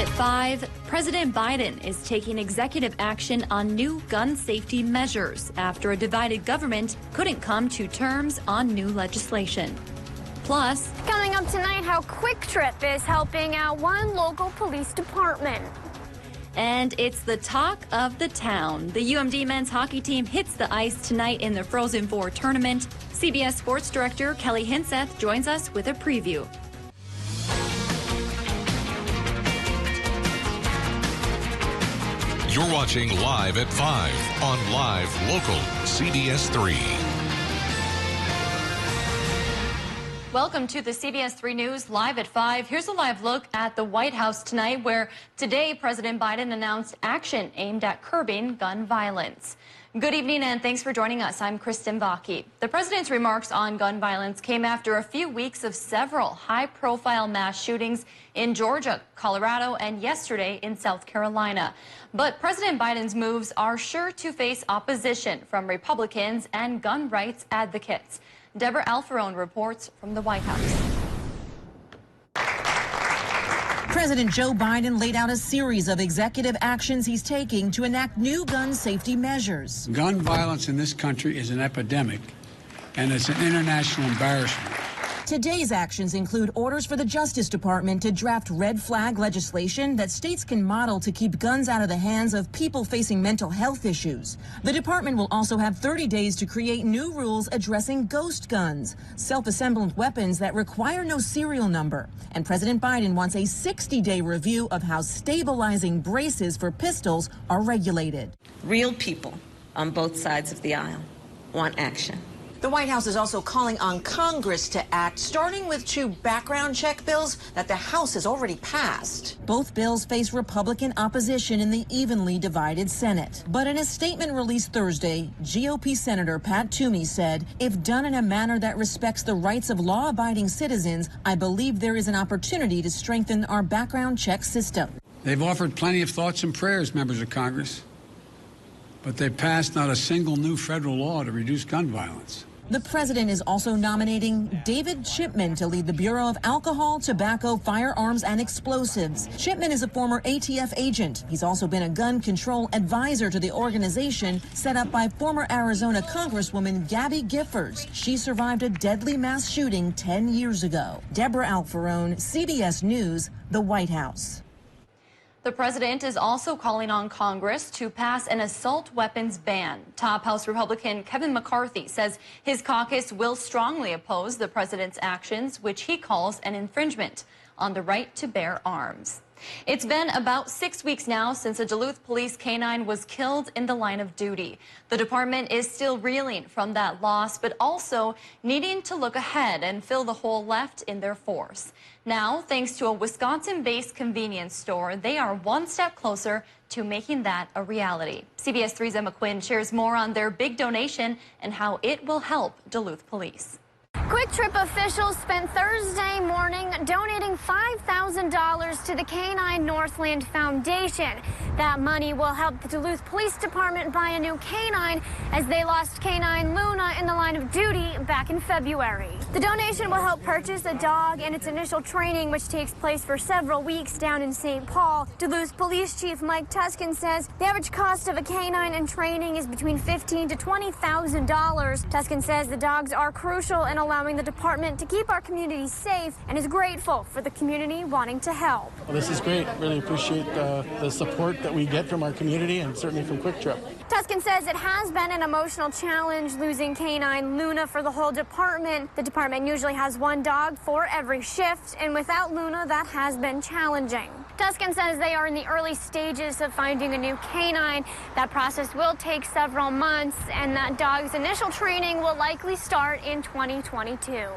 at 5, President Biden is taking executive action on new gun safety measures after a divided government couldn't come to terms on new legislation. Plus, coming up tonight, how Quick Trip is helping out one local police department. And it's the talk of the town. The UMD men's hockey team hits the ice tonight in the Frozen Four tournament. CBS Sports Director Kelly Hinseth joins us with a preview. You're watching Live at 5 on Live Local CBS3. Welcome to the CBS3 News Live at 5. Here's a live look at the White House tonight, where today President Biden announced action aimed at curbing gun violence. Good evening and thanks for joining us. I'm Kristen Vaki. The president's remarks on gun violence came after a few weeks of several high-profile mass shootings in Georgia, Colorado, and yesterday in South Carolina. But President Biden's moves are sure to face opposition from Republicans and gun rights advocates. Deborah Alfarone reports from the White House. President Joe Biden laid out a series of executive actions he's taking to enact new gun safety measures. Gun violence in this country is an epidemic, and it's an international embarrassment. Today's actions include orders for the Justice Department to draft red flag legislation that states can model to keep guns out of the hands of people facing mental health issues. The department will also have 30 days to create new rules addressing ghost guns, self-assembled weapons that require no serial number. And President Biden wants a 60-day review of how stabilizing braces for pistols are regulated. Real people on both sides of the aisle want action. The White House is also calling on Congress to act, starting with 2 background check bills that the House has already passed. Both bills face Republican opposition in the evenly divided Senate. But in a statement released Thursday, GOP Senator Pat Toomey said, "If done in a manner that respects the rights of law-abiding citizens, I believe there is an opportunity to strengthen our background check system." They've offered plenty of thoughts and prayers, members of Congress, but they passed not a single new federal law to reduce gun violence. The president is also nominating David Chipman to lead the Bureau of Alcohol, Tobacco, Firearms, and Explosives. Chipman is a former ATF agent. He's also been a gun control advisor to the organization set up by former Arizona Congresswoman Gabby Giffords. She survived a deadly mass shooting 10 years ago. Deborah Alfarone, CBS News, the White House. The president is also calling on Congress to pass an assault weapons ban. Top House Republican Kevin McCarthy says his caucus will strongly oppose the president's actions, which he calls an infringement on the right to bear arms. It's been about 6 weeks now since a Duluth police canine was killed in the line of duty. The department is still reeling from that loss, but also needing to look ahead and fill the hole left in their force. Now, thanks to a Wisconsin-based convenience store, they are one step closer to making that a reality. CBS 3's Emma Quinn shares more on their big donation and how it will help Duluth police. Quick Trip officials spent Thursday morning donating $5,000 to the Canine Northland Foundation. That money will help the Duluth Police Department buy a new canine as they lost canine Luna in the line of duty back in February. The donation will help purchase a dog and its initial training, which takes place for several weeks down in St. Paul. Duluth Police Chief Mike Tuskin says the average cost of a canine and training is between $15,000 to $20,000. Tuskin says the dogs are crucial in allowing the department to keep our community safe and is grateful for the community wanting to help. Well, this is great. Really appreciate the support that we get from our community and certainly from Quick Trip. Tuskin says it has been an emotional challenge losing canine Luna for the whole department. The department usually has 1 dog for every shift, and without Luna, that has been challenging. Tuskin says they are in the early stages of finding a new canine. That process will take several months, and that dog's initial training will likely start in 2022.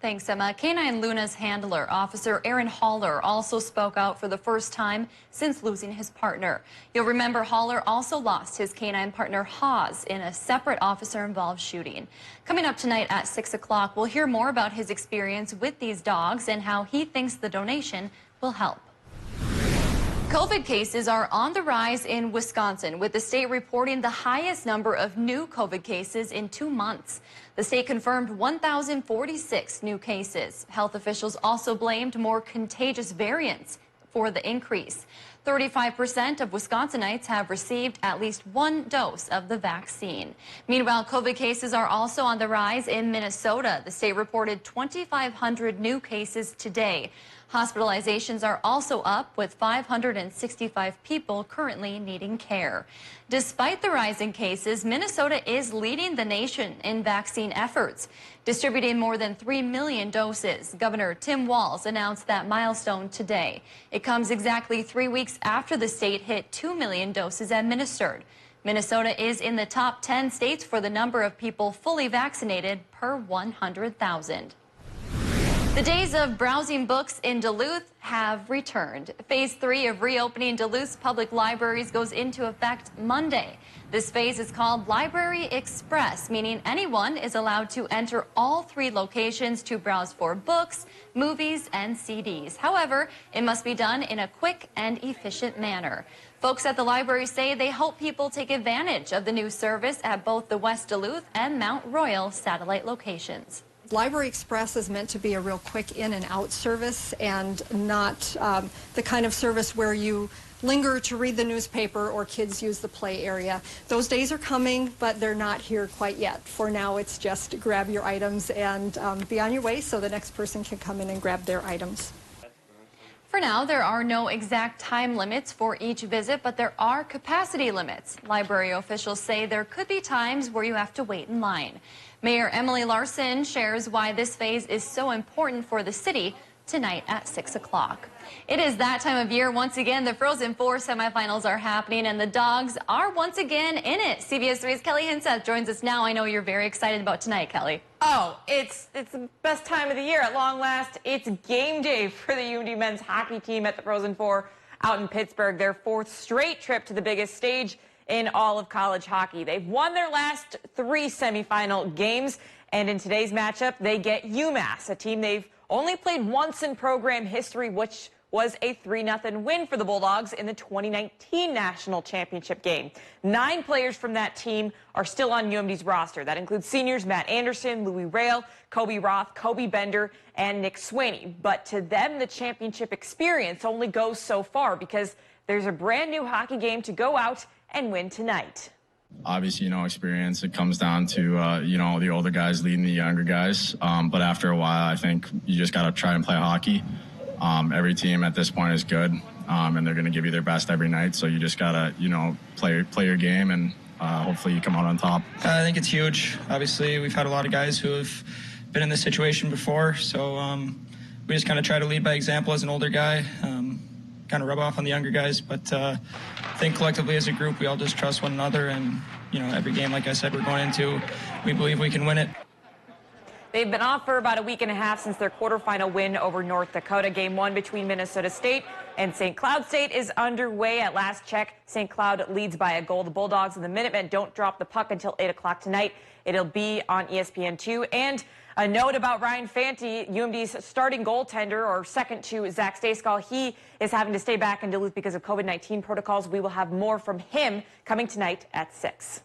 Thanks, Emma. Canine Luna's handler, Officer Aaron Haller, also spoke out for the first time since losing his partner. You'll remember Haller also lost his canine partner, Hawes, in a separate officer-involved shooting. Coming up tonight at 6 o'clock, we'll hear more about his experience with these dogs and how he thinks the donation will help. COVID cases are on the rise in Wisconsin, with the state reporting the highest number of new COVID cases in 2 months. The state confirmed 1,046 new cases. Health officials also blamed more contagious variants for the increase. 35% of Wisconsinites have received at least one dose of the vaccine. Meanwhile, COVID cases are also on the rise in Minnesota. The state reported 2,500 new cases today. Hospitalizations are also up, with 565 people currently needing care. Despite the rise in cases, Minnesota is leading the nation in vaccine efforts, distributing more than 3 million doses. Governor Tim Walz announced that milestone today. It comes exactly 3 weeks after the state hit 2 million doses administered. Minnesota is in the top 10 states for the number of people fully vaccinated per 100,000. The days of browsing books in Duluth have returned. Phase 3 of reopening Duluth's public libraries goes into effect Monday. This phase is called Library Express, meaning anyone is allowed to enter all 3 locations to browse for books, movies, and CDs. However, it must be done in a quick and efficient manner. Folks at the library say they hope people take advantage of the new service at both the West Duluth and Mount Royal satellite locations. Library Express is meant to be a real quick in and out service, and not the kind of service where you linger to read the newspaper or kids use the play area. Those days are coming, but they're not here quite yet. For now, it's just grab your items and be on your way so the next person can come in and grab their items. For now, there are no exact time limits for each visit, but there are capacity limits. Library officials say there could be times where you have to wait in line. Mayor Emily Larson shares why this phase is so important for the city tonight at 6 o'clock. It is that time of year once again. The Frozen 4 semifinals are happening, and the Dogs are once again in it. CBS3's Kelly Hinseth joins us now. I know you're very excited about tonight, Kelly. Oh, it's the best time of the year. At long last, it's game day for the UMD men's hockey team at the Frozen 4 out in Pittsburgh. Their 4th straight trip to the biggest stage in all of college hockey. They've won their last 3 semifinal games, and in today's matchup, they get UMass, a team they've only played once in program history, which was a 3-0 win for the Bulldogs in the 2019 national championship game. 9 players from that team are still on UMD's roster. That includes seniors Matt Anderson, Louis Rail, Kobe Roth, Kobe Bender, and Nick Swaney. But to them, the championship experience only goes so far, because there's a brand new hockey game to go out and win tonight. Obviously, experience. It comes down to, the older guys leading the younger guys. But after a while, I think you just got to try and play hockey. Every team at this point is good, and they're going to give you their best every night. So you just got to, play your game, and hopefully you come out on top. I think it's huge. Obviously, we've had a lot of guys who have been in this situation before. So we just kind of try to lead by example as an older guy, kind of rub off on the younger guys. But I think collectively as a group, we all just trust one another. And, every game, like I said, we're going into, we believe we can win it. They've been off for about a week and a half since their quarterfinal win over North Dakota. Game 1 between Minnesota State and St. Cloud State is underway. At last check, St. Cloud leads by a goal. The Bulldogs and the Minutemen don't drop the puck until 8 o'clock tonight. It'll be on ESPN2. And a note about Ryan Fanti, UMD's starting goaltender, or second to Zach Stayskal. He is having to stay back in Duluth because of COVID-19 protocols. We will have more from him coming tonight at 6.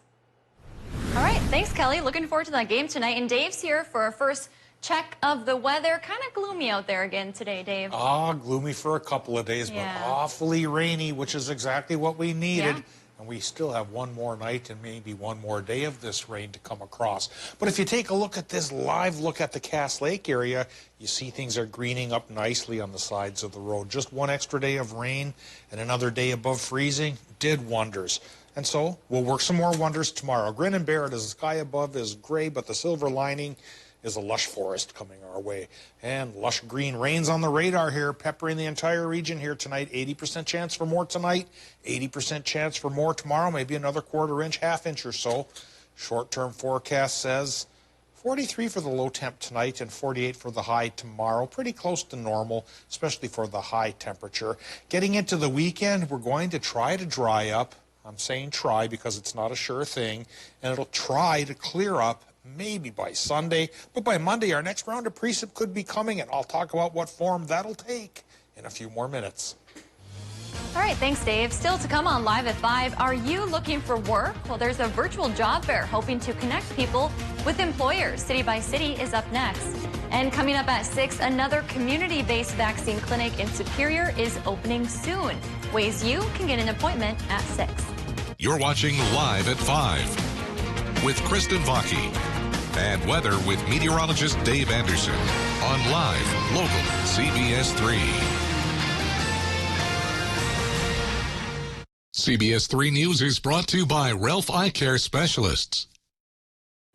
All right, thanks, Kelly. Looking forward to that game tonight. And Dave's here for our first check of the weather. Kind of gloomy out there again today, Dave. Gloomy for a couple of days, but awfully rainy, which is exactly what we needed. Yeah. And we still have one more night and maybe one more day of this rain to come across. But if you take a look at this live look at the Cass Lake area, you see things are greening up nicely on the sides of the road. Just one extra day of rain and another day above freezing did wonders. And so we'll work some more wonders tomorrow. Grin and bear it as the sky above is gray, but the silver lining is a lush forest coming our way. And lush green rains on the radar here, peppering the entire region here tonight. 80% chance for more tonight, 80% chance for more tomorrow, maybe another quarter inch, half inch or so. Short-term forecast says 43 for the low temp tonight and 48 for the high tomorrow. Pretty close to normal, especially for the high temperature. Getting into the weekend, we're going to try to dry up. I'm saying try because it's not a sure thing, and it'll try to clear up maybe by Sunday, but by Monday our next round of precip could be coming, and I'll talk about what form that'll take in a few more minutes. All right, thanks, Dave. Still to come on Live at 5, are you looking for work? Well, there's a virtual job fair hoping to connect people with employers. City by City is up next. And coming up at 6, another community-based vaccine clinic in Superior is opening soon. Ways you can get an appointment at 6. You're watching Live at 5 with Kristen Vaki. And weather with meteorologist Dave Anderson on Live, Local, CBS3. CBS3 News is brought to you by Ralph Eye Care Specialists.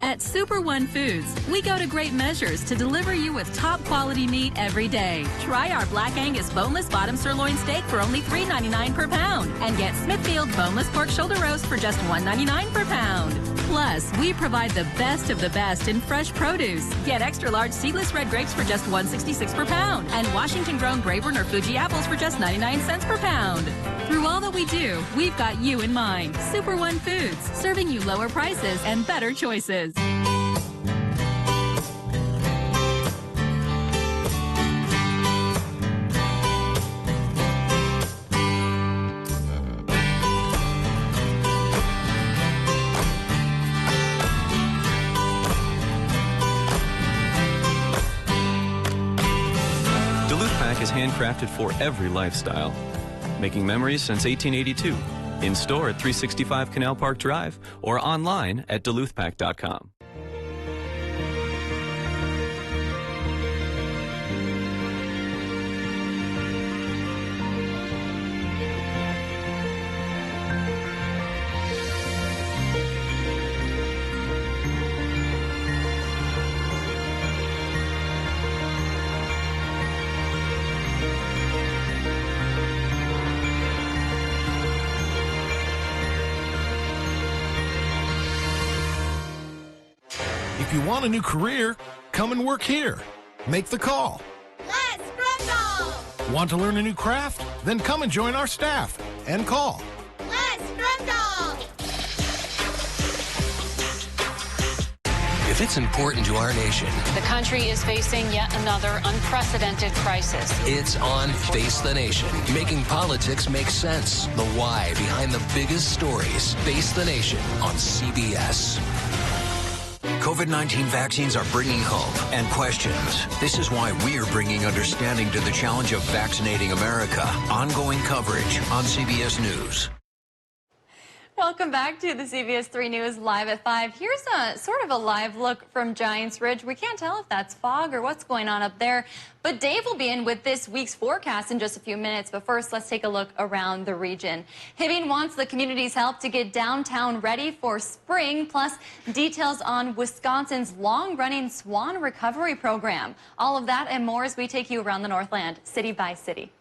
At Super One Foods, we go to great measures to deliver you with top quality meat every day. Try our Black Angus boneless bottom sirloin steak for only $3.99 per pound and get Smithfield boneless pork shoulder roast for just $1.99 per pound. Plus, we provide the best of the best in fresh produce. Get extra large seedless red grapes for just $1.66 per pound and Washington grown Braeburn or Fuji apples for just 99 cents per pound. Through all that we do, we've got you in mind. Super One Foods, serving you lower prices and better choices. Duluth Pack is handcrafted for every lifestyle, making memories since 1882. In store at 365 Canal Park Drive or online at duluthpack.com. If you want a new career, come and work here. Make the call. Let's Grundle! Want to learn a new craft? Then come and join our staff and call. Let's Grundle! If it's important to our nation, the country is facing yet another unprecedented crisis. It's on Face the Nation, making politics make sense. The why behind the biggest stories. Face the Nation on CBS. COVID-19 vaccines are bringing hope and questions. This is why we're bringing understanding to the challenge of vaccinating America. Ongoing coverage on CBS News. Welcome back to the CBS 3 News Live at 5. Here's a sort of a live look from Giants Ridge. We can't tell if that's fog or what's going on up there, but Dave will be in with this week's forecast in just a few minutes. But first, let's take a look around the region. Hibbing wants the community's help to get downtown ready for spring, plus details on Wisconsin's long-running swan recovery program. All of that and more as we take you around the Northland, city by city.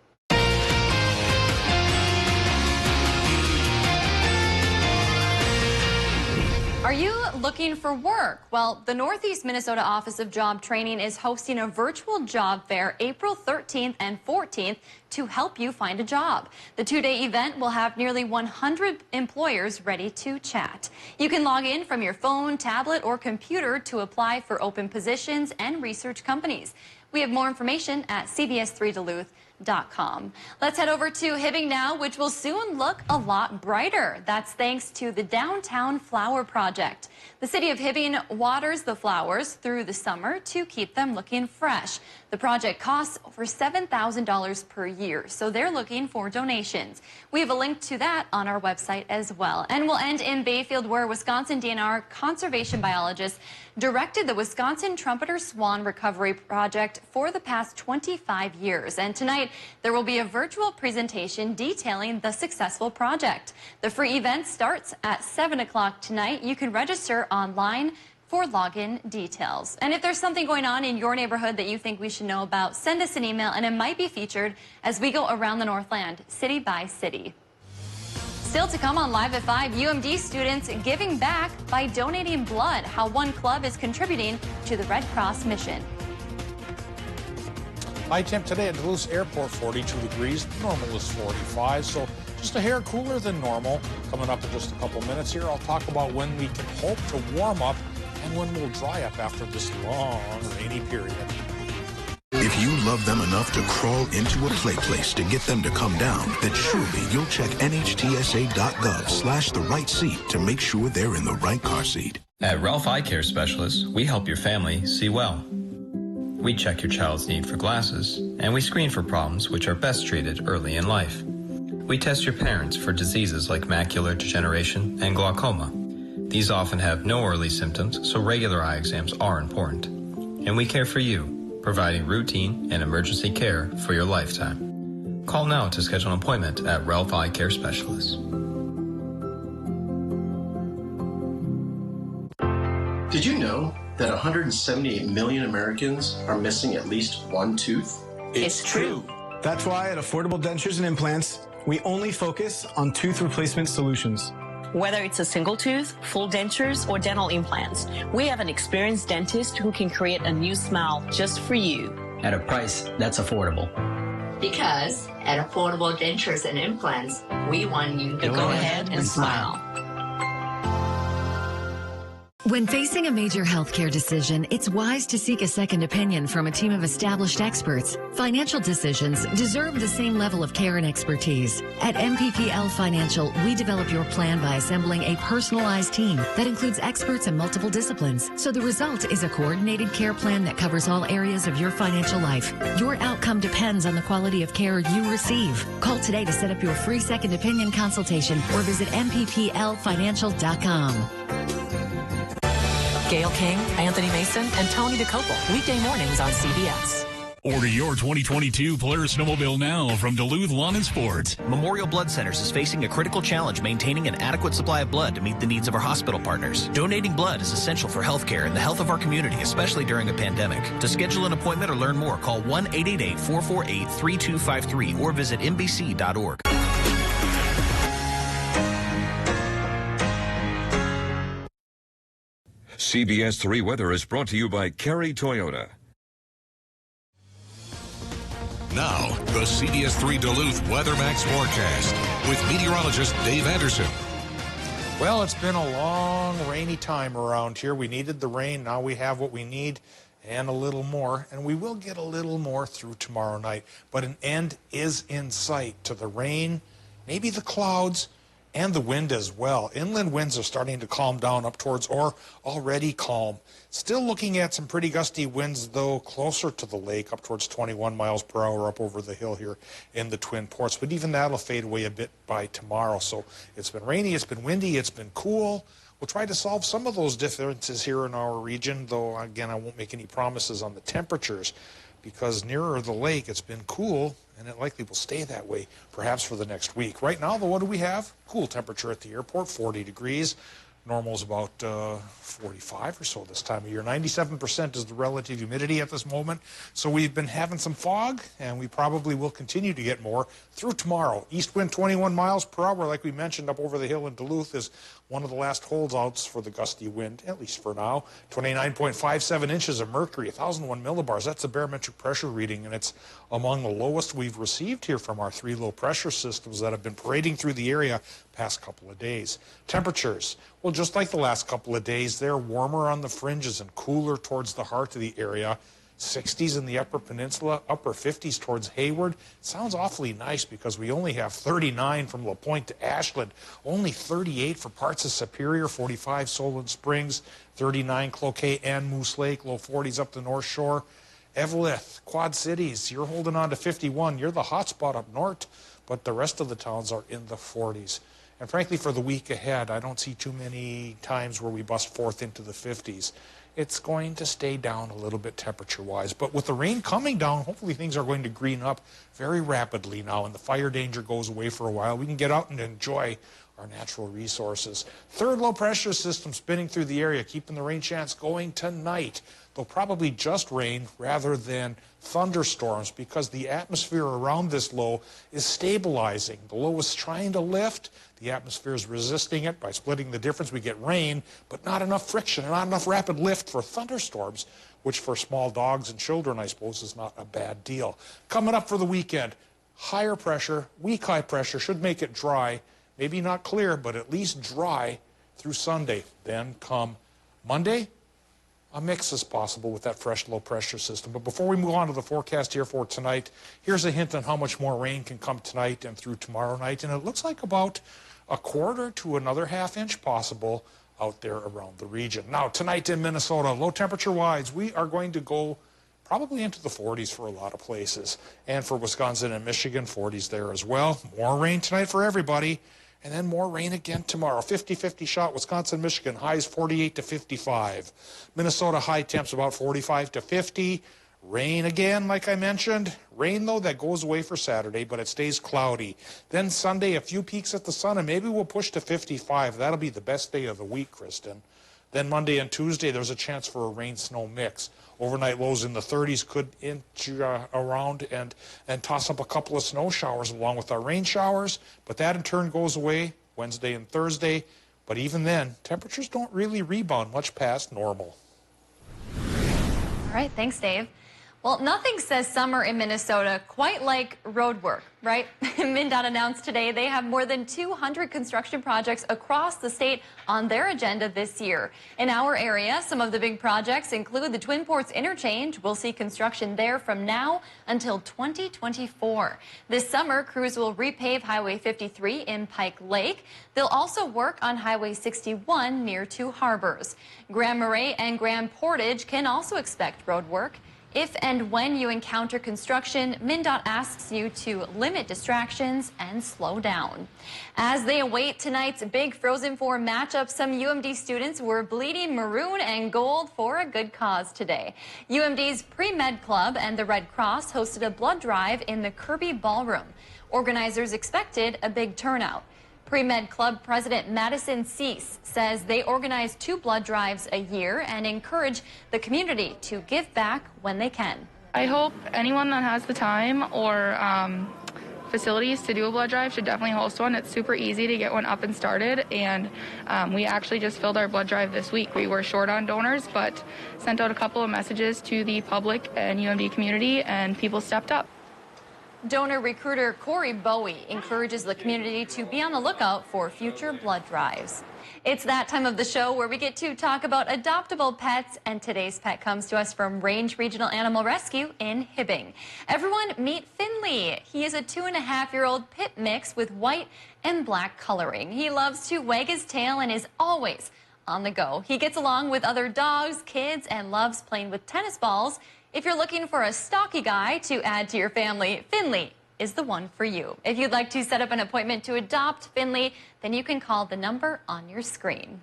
Are you looking for work? Well, the Northeast Minnesota Office of Job Training is hosting a virtual job fair April 13th and 14th to help you find a job. The two-day event will have nearly 100 employers ready to chat. You can log in from your phone, tablet, or computer to apply for open positions and research companies. We have more information at CBS3Duluth.com. Let's head over to Hibbing now, which will soon look a lot brighter. That's thanks to the Downtown Flower Project. The city of Hibbing waters the flowers through the summer to keep them looking fresh. The project costs over $7,000 per year, so they're looking for donations. We have a link to that on our website as well. And we'll end in Bayfield, where Wisconsin DNR conservation biologists directed the Wisconsin Trumpeter Swan Recovery Project for the past 25 years. And tonight, there will be a virtual presentation detailing the successful project. The free event starts at 7 o'clock tonight. You can register online for login details. And if there's something going on in your neighborhood that you think we should know about, send us an email and it might be featured as we go around the Northland, city by city. Still to come on Live at 5, UMD students giving back by donating blood, how one club is contributing to the Red Cross mission. High temp today at Duluth Airport, 42 degrees. Normal is 45, so just a hair cooler than normal. Coming up in just a couple minutes here, I'll talk about when we can hope to warm up and when we'll dry up after this long rainy period. If you love them enough to crawl into a play place to get them to come down, then surely you'll check NHTSA.gov/the right seat to make sure they're in the right car seat. At Ralph Eye Care Specialists, we help your family see well. We check your child's need for glasses, and we screen for problems which are best treated early in life. We test your parents for diseases like macular degeneration and glaucoma. These often have no early symptoms, so regular eye exams are important. And we care for you, providing routine and emergency care for your lifetime. Call now to schedule an appointment at Ralph Eye Care Specialists. Did you know that 178 million Americans are missing at least one tooth? It's true. That's why at Affordable Dentures and Implants, we only focus on tooth replacement solutions. Whether it's a single tooth, full dentures, or dental implants, we have an experienced dentist who can create a new smile just for you. At a price that's affordable. Because at Affordable Dentures and Implants, we want you to go ahead and smile. When facing a major healthcare decision, it's wise to seek a second opinion from a team of established experts. Financial decisions deserve the same level of care and expertise. At MPPL Financial, we develop your plan by assembling a personalized team that includes experts in multiple disciplines. So the result is a coordinated care plan that covers all areas of your financial life. Your outcome depends on the quality of care you receive. Call today to set up your free second opinion consultation or visit MPPLfinancial.com. Gail King, Anthony Mason, and Tony DeCopel. Weekday mornings on CBS. Order your 2022 Polaris snowmobile now from Duluth Lawn and Sports. Memorial Blood Centers is facing a critical challenge maintaining an adequate supply of blood to meet the needs of our hospital partners. Donating blood is essential for healthcare and the health of our community, especially during a pandemic. To schedule an appointment or learn more, call 1-888-448-3253 or visit mbc.org. CBS3 weather is brought to you by Kerry Toyota. Now, the CBS3 Duluth WeatherMax forecast with meteorologist Dave Anderson. Well, it's been a long, rainy time around here. We needed the rain. Now we have what we need and a little more. And we will get a little more through tomorrow night. But an end is in sight to the rain, maybe the clouds, and the wind as well. Inland winds are starting to calm down up towards or already calm. Still looking at some pretty gusty winds, though, closer to the lake, up towards 21 miles per hour up over the hill here in the Twin Ports. But even that'll fade away a bit by tomorrow. So it's been rainy, it's been windy, it's been cool. We'll try to solve some of those differences here in our region, though, again, I won't make any promises on the temperatures because nearer the lake, it's been cool, and it likely will stay that way, perhaps for the next week. Right now, though, what do we have? Cool temperature at the airport, 40 degrees. Normal is about 45 or so this time of year. 97% is the relative humidity at this moment. So we've been having some fog, and we probably will continue to get more through tomorrow. East wind 21 miles per hour, like we mentioned, up over the hill in Duluth is one of the last holdouts for the gusty wind, at least for now. 29.57 inches of mercury, 1,001 millibars. That's a barometric pressure reading, and it's among the lowest we've received here from our three low pressure systems that have been parading through the area past couple of days. Temperatures, well, just like the last couple of days, they're warmer on the fringes and cooler towards the heart of the area. 60s in the Upper Peninsula, upper 50s towards Hayward. Sounds awfully nice because we only have 39 from La Pointe to Ashland, only 38 for parts of Superior, 45 Solon Springs, 39 Cloquet and Moose Lake, low 40s up the North Shore. Eveleth, Quad Cities, you're holding on to 51. You're the hot spot up north, but the rest of the towns are in the 40s. And frankly, for the week ahead, I don't see too many times where we bust forth into the 50s. It's going to stay down a little bit temperature-wise. But with the rain coming down, hopefully things are going to green up very rapidly now, and the fire danger goes away for a while. We can get out and enjoy our natural resources. Third low pressure system spinning through the area, keeping the rain chance going tonight. They'll probably just rain rather than thunderstorms because the atmosphere around this low is stabilizing. The low is trying to lift. The atmosphere is resisting it by splitting the difference. We get rain, but not enough friction and not enough rapid lift for thunderstorms, which for small dogs and children, I suppose, is not a bad deal. Coming up for the weekend, higher pressure, weak high pressure should make it dry. Maybe not clear, but at least dry through Sunday. Then come Monday, a mix is possible with that fresh low-pressure system. But before we move on to the forecast here for tonight, here's a hint on how much more rain can come tonight and through tomorrow night. And it looks like about a quarter to another half-inch possible out there around the region. Now, tonight in Minnesota, low temperature-wise, we are going to go probably into the 40s for a lot of places. And for Wisconsin and Michigan, 40s there as well. More rain tonight for everybody. And then more rain again tomorrow. 50-50 shot, Wisconsin, Michigan, highs 48 to 55. Minnesota high temps about 45 to 50. Rain again, like I mentioned. Rain, though, that goes away for Saturday, but it stays cloudy. Then Sunday, a few peaks at the sun, and maybe we'll push to 55. That'll be the best day of the week, Kristen. Then Monday and Tuesday, there's a chance for a rain-snow mix. Overnight lows in the 30s could inch around and toss up a couple of snow showers along with our rain showers. But that in turn goes away Wednesday and Thursday. But even then, temperatures don't really rebound much past normal. All right, thanks, Dave. Well, nothing says summer in Minnesota quite like road work, right? MnDOT announced today they have more than 200 construction projects across the state on their agenda this year. In our area, some of the big projects include the Twin Ports Interchange. We'll see construction there from now until 2024. This summer, crews will repave Highway 53 in Pike Lake. They'll also work on Highway 61 near two harbors. Grand Marais and Grand Portage can also expect road work. If and when you encounter construction, MnDOT asks you to limit distractions and slow down. As they await tonight's big Frozen Four matchup, some UMD students were bleeding maroon and gold for a good cause today. UMD's Pre-Med Club and the Red Cross hosted a blood drive in the Kirby Ballroom. Organizers expected a big turnout. Pre-Med Club President Madison Cease says they organize 2 blood drives a year and encourage the community to give back when they can. I hope anyone that has the time or facilities to do a blood drive should definitely host one. It's super easy to get one up and started, and we actually just filled our blood drive this week. We were short on donors, but sent out a couple of messages to the public and UMD community, and people stepped up. Donor recruiter Corey Bowie encourages the community to be on the lookout for future blood drives. It's that time of the show where we get to talk about adoptable pets, and today's pet comes to us from Range Regional Animal Rescue in Hibbing. Everyone meet Finley. He is a 2.5-year-old pit mix with white and black coloring. He loves to wag his tail and is always on the go. He gets along with other dogs, kids, and loves playing with tennis balls. If you're looking for a stocky guy to add to your family, Finley is the one for you. If you'd like to set up an appointment to adopt Finley, then you can call the number on your screen.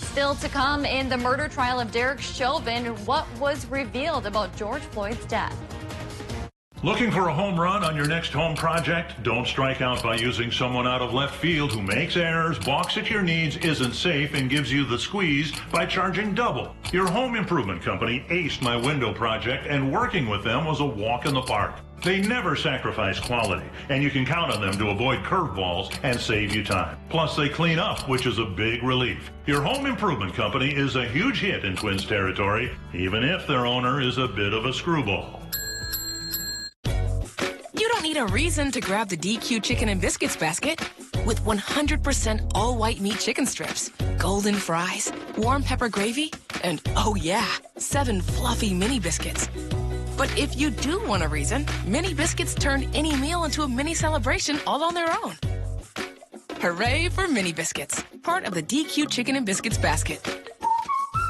Still to come in the murder trial of Derek Chauvin, what was revealed about George Floyd's death? Looking for a home run on your next home project? Don't strike out by using someone out of left field who makes errors, balks at your needs, isn't safe, and gives you the squeeze by charging double. Your home improvement company aced my window project, and working with them was a walk in the park. They never sacrifice quality, and you can count on them to avoid curveballs and save you time. Plus, they clean up, which is a big relief. Your home improvement company is a huge hit in Twins territory, even if their owner is a bit of a screwball. You don't need a reason to grab the DQ Chicken and Biscuits basket. With 100% all-white meat chicken strips, golden fries, warm pepper gravy, and oh yeah, 7 fluffy mini biscuits. But if you do want a reason, mini biscuits turn any meal into a mini celebration all on their own. Hooray for mini biscuits, part of the DQ Chicken and Biscuits basket.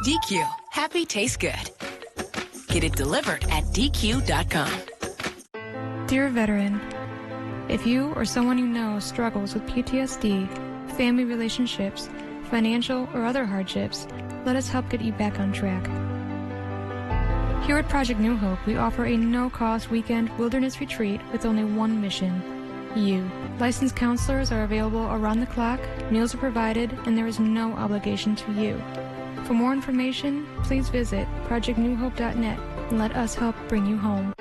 DQ, happy tastes good. Get it delivered at DQ.com. Dear veteran, if you or someone you know struggles with PTSD, family relationships, financial or other hardships, let us help get you back on track. Here at Project New Hope, we offer a no-cost weekend wilderness retreat with only one mission: you. Licensed counselors are available around the clock, meals are provided, and there is no obligation to you. For more information, please visit projectnewhope.net and let us help bring you home.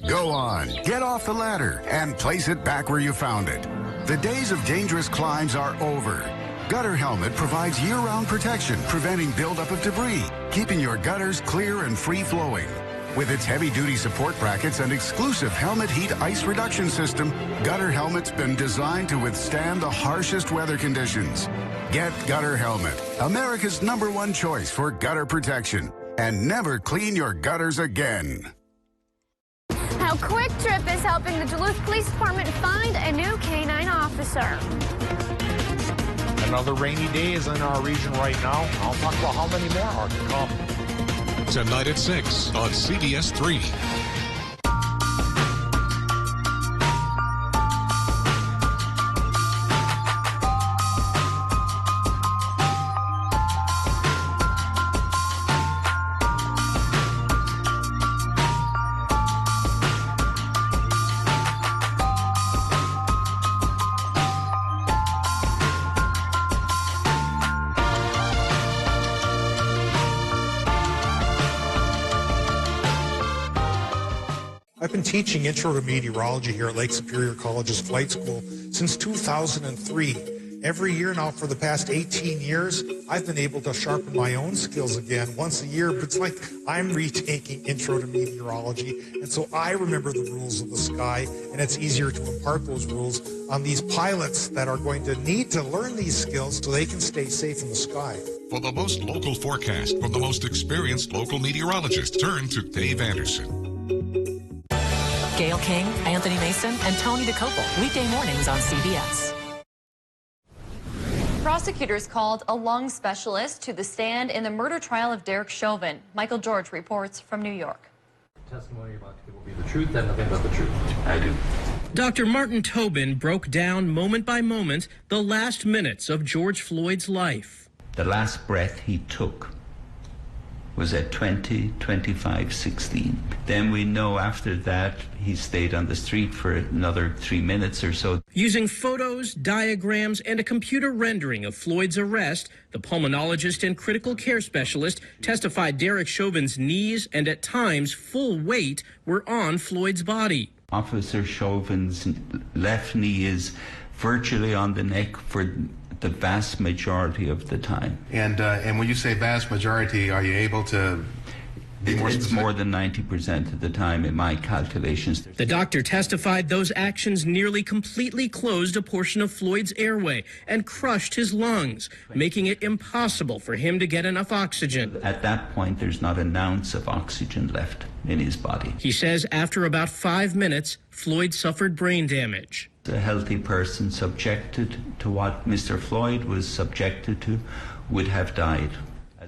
Go on, get off the ladder and place it back where you found it. The days of dangerous climbs are over. Gutter Helmet provides year-round protection, preventing buildup of debris, keeping your gutters clear and free-flowing. With its heavy-duty support brackets and exclusive helmet heat ice reduction system, Gutter Helmet's been designed to withstand the harshest weather conditions. Get Gutter Helmet, America's #1 choice for gutter protection. And never clean your gutters again. How Quick Trip is helping the Duluth Police Department find a new K-9 officer. Another rainy day is in our region right now. I'll talk about how many more are to come. Tonight at 6 on CBS3. I've been teaching intro to meteorology here at Lake Superior College's flight school since 2003. Every year now for the past 18 years, I've been able to sharpen my own skills again once a year, but it's like I'm retaking intro to meteorology, and so I remember the rules of the sky, and it's easier to impart those rules on these pilots that are going to need to learn these skills so they can stay safe in the sky. For the most local forecast from the most experienced local meteorologists, turn to Dave Anderson. Gail King, Anthony Mason, and Tony DeCopel, weekday mornings on CBS. Prosecutors called a lung specialist to the stand in the murder trial of Derek Chauvin. Michael George reports from New York. Testimony you're about to give will be the truth and nothing but the truth. I do. Dr. Martin Tobin broke down moment by moment the last minutes of George Floyd's life. The last breath he took was at 20:25:16. Then we know after that he stayed on the street for another 3 minutes or so. Using photos, diagrams, and a computer rendering of Floyd's arrest, the pulmonologist and critical care specialist testified Derek Chauvin's knees and at times full weight were on Floyd's body. Officer Chauvin's left knee is virtually on the neck for the vast majority of the time. And when you say vast majority, are you able to be more specific? It's more than 90% of the time in my calculations. The doctor testified those actions nearly completely closed a portion of Floyd's airway and crushed his lungs, making it impossible for him to get enough oxygen. At that point, there's not an ounce of oxygen left in his body. He says after about 5 minutes, Floyd suffered brain damage. A healthy person subjected to what Mr. Floyd was subjected to would have died.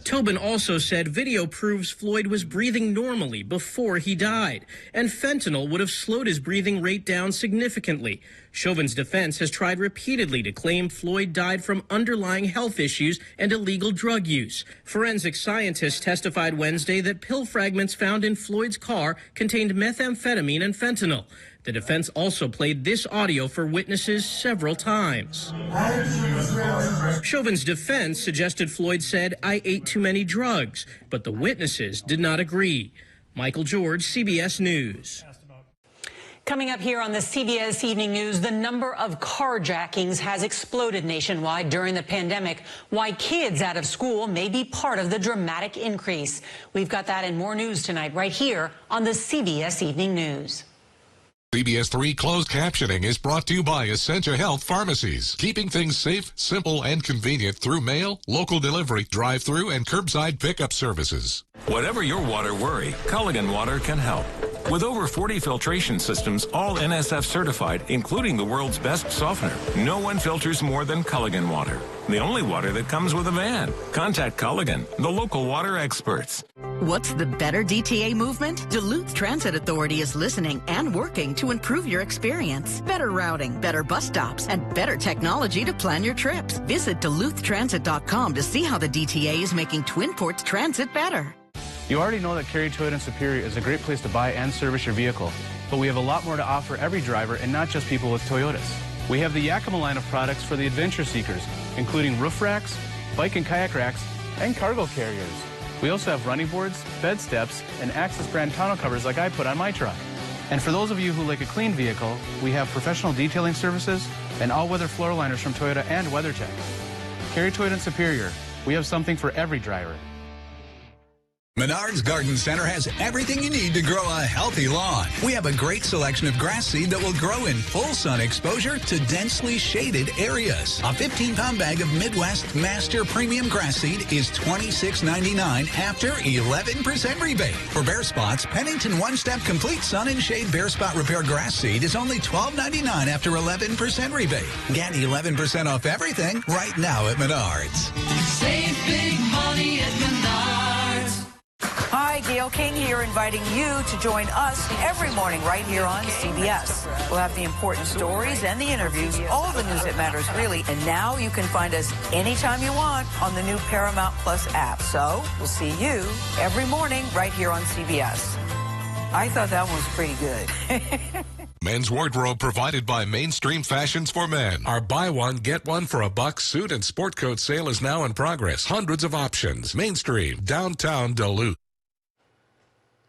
Tobin also said video proves Floyd was breathing normally before he died, and fentanyl would have slowed his breathing rate down significantly. Chauvin's defense has tried repeatedly to claim Floyd died from underlying health issues and illegal drug use. Forensic scientists testified Wednesday that pill fragments found in Floyd's car contained methamphetamine and fentanyl. The defense also played this audio for witnesses several times. Chauvin's defense suggested Floyd said, "I ate too many drugs," but the witnesses did not agree. Michael George, CBS News. Coming up here on the CBS Evening News, the number of carjackings has exploded nationwide during the pandemic. Why kids out of school may be part of the dramatic increase. We've got that and more news tonight right here on the CBS Evening News. CBS3 closed captioning is brought to you by Essentia Health Pharmacies, keeping things safe, simple, and convenient through mail, local delivery, drive-through, and curbside pickup services. Whatever your water worry, Culligan Water can help. With over 40 filtration systems, all NSF certified, including the world's best softener, no one filters more than Culligan Water. The only water that comes with a van. Contact Culligan, the local water experts. What's the better DTA movement? Duluth Transit Authority is listening and working to improve your experience. Better routing, better bus stops, and better technology to plan your trips. Visit DuluthTransit.com to see how the DTA is making Twin Ports Transit better. You already know that Cary Toyota and Superior is a great place to buy and service your vehicle, but we have a lot more to offer every driver and not just people with Toyotas. We have the Yakima line of products for the adventure seekers, including roof racks, bike and kayak racks, and cargo carriers. We also have running boards, bed steps, and Access brand tonneau covers like I put on my truck. And for those of you who like a clean vehicle, we have professional detailing services and all-weather floor liners from Toyota and WeatherTech. Cary Toyota and Superior, we have something for every driver. Menards Garden Center has everything you need to grow a healthy lawn. We have a great selection of grass seed that will grow in full sun exposure to densely shaded areas. A 15-pound bag of Midwest Master Premium Grass Seed is $26.99 after 11% rebate. For bare spots, Pennington One-Step Complete Sun and Shade Bare Spot Repair Grass Seed is only $12.99 after 11% rebate. Get 11% off everything right now at Menards. Save big money at Menards. Hi, Gail King here, inviting you to join us every morning right here on CBS. We'll have the important stories and the interviews, all the news that matters, really. And now you can find us anytime you want on the new Paramount Plus app. So we'll see you every morning right here on CBS. I thought that one was pretty good. Men's wardrobe provided by Mainstream Fashions for Men. Our buy one, get one for $1 suit and sport coat sale is now in progress. Hundreds of options. Mainstream, downtown Duluth.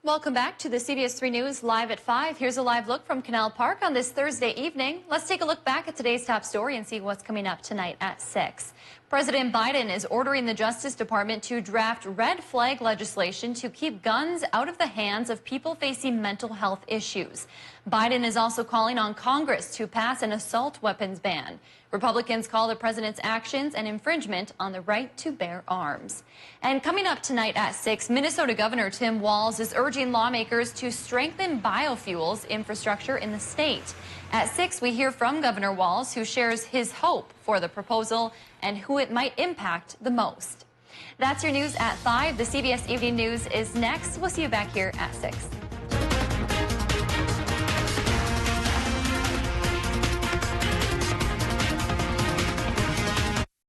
Welcome back to the CBS 3 News Live at 5. Here's a live look from Canal Park on this Thursday evening. Let's take a look back at today's top story and see what's coming up tonight at 6. President Biden is ordering the Justice Department to draft red flag legislation to keep guns out of the hands of people facing mental health issues. Biden is also calling on Congress to pass an assault weapons ban. Republicans call the president's actions an infringement on the right to bear arms. And coming up tonight at 6, Minnesota Governor Tim Walz is urging lawmakers to strengthen biofuels infrastructure in the state. At 6, we hear from Governor Walz, who shares his hope for the proposal and who it might impact the most. That's your news at 5. The CBS Evening News is next. We'll see you back here at 6.